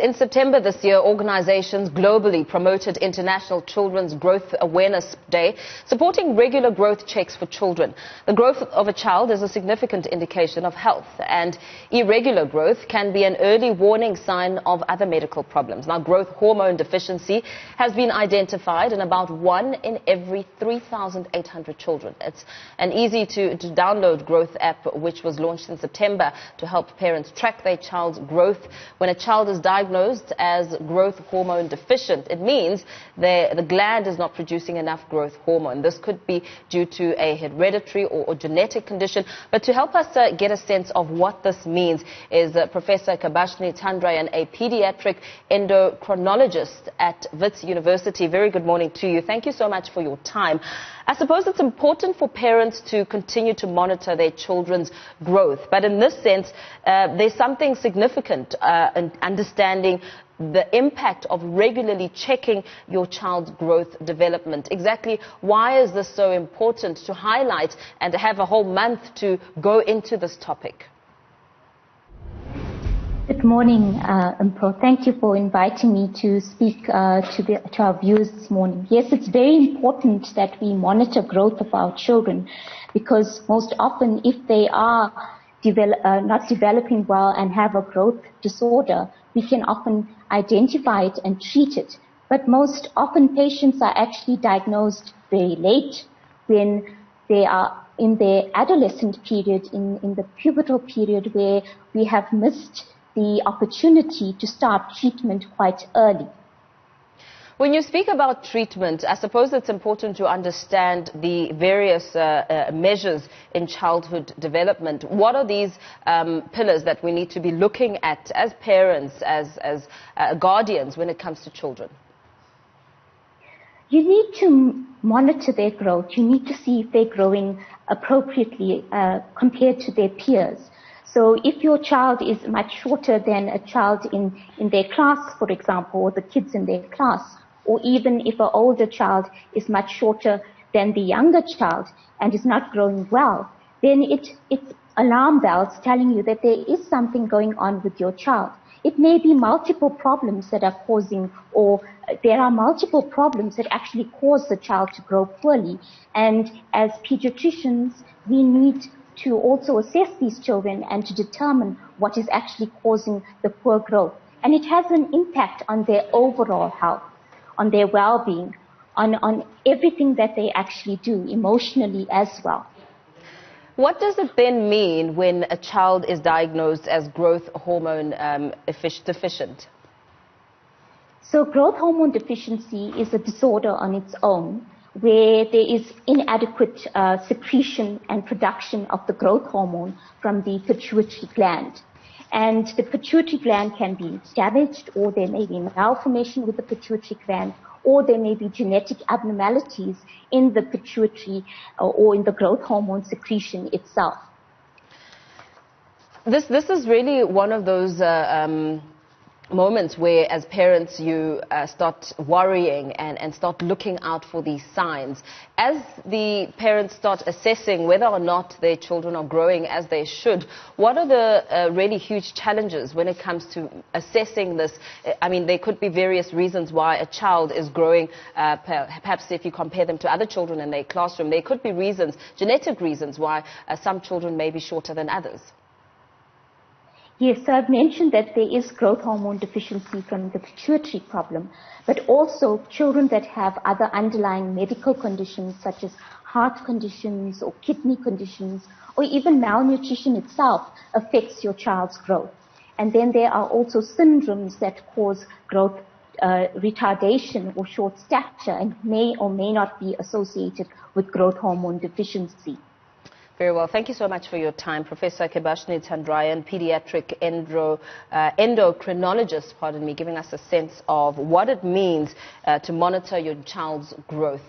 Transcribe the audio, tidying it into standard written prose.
In September this year, organizations globally promoted International Children's Growth Awareness Day, supporting regular growth checks for children. The growth of a child is a significant indication of health, and irregular growth can be an early warning sign of other medical problems. Now, growth hormone deficiency has been identified in about 1 in every 3,800 children. It's an easy-to-download growth app which was launched in September to help parents track their child's growth. When a child is diagnosed as growth hormone deficient, it means the gland is not producing enough growth hormone. This could be due to a hereditary or genetic condition. But to help us get a sense of what this means is Professor Kebashni Thandrayen, a pediatric endocrinologist at Wits University. Very good morning to you. Thank you so much for your time. I suppose it's important for parents to continue to monitor their children's growth. But in this sense, there's something significant in understanding the impact of regularly checking your child's growth development. Exactly why is this so important to highlight and to have a whole month to go into this topic? Good morning, Mpho. Thank you for inviting me to speak to our viewers this morning. Yes, it's very important that we monitor growth of our children, because most often if they are not developing well and have a growth disorder, we can often identify it and treat it. But most often patients are actually diagnosed very late, when they are in their adolescent period, in the pubertal period, where we have missed the opportunity to start treatment quite early. When you speak about treatment, I suppose it's important to understand the various measures in childhood development. What are these pillars that we need to be looking at as parents, as guardians, when it comes to children? You need to monitor their growth. You need to see if they're growing appropriately compared to their peers. So if your child is much shorter than a child in their class, for example, or the kids in their class, or even if an older child is much shorter than the younger child and is not growing well, then it's alarm bells telling you that there is something going on with your child. It may be multiple problems that are causing, or there are multiple problems that actually cause the child to grow poorly. And as pediatricians, we need to also assess these children and to determine what is actually causing the poor growth. And it has an impact on their overall health, on their well-being, on everything that they actually do, emotionally as well. What does it then mean when a child is diagnosed as growth hormone deficient? So growth hormone deficiency is a disorder on its own, where there is inadequate secretion and production of the growth hormone from the pituitary gland. And the pituitary gland can be damaged, or there may be malformation with the pituitary gland, or there may be genetic abnormalities in the pituitary or in the growth hormone secretion itself. This is really one of those moments where, as parents, you start worrying and start looking out for these signs. As the parents start assessing whether or not their children are growing as they should, what are the really huge challenges when it comes to assessing this? I mean, there could be various reasons why a child is growing. Perhaps if you compare them to other children in their classroom, there could be reasons, genetic reasons, why some children may be shorter than others. Yes, so I've mentioned that there is growth hormone deficiency from the pituitary problem, but also children that have other underlying medical conditions such as heart conditions or kidney conditions, or even malnutrition itself affects your child's growth. And then there are also syndromes that cause growth retardation or short stature and may or may not be associated with growth hormone deficiency. Very well. Thank you so much for your time, Professor Kebashni Thandrayen, pediatric endocrinologist, giving us a sense of what it means to monitor your child's growth.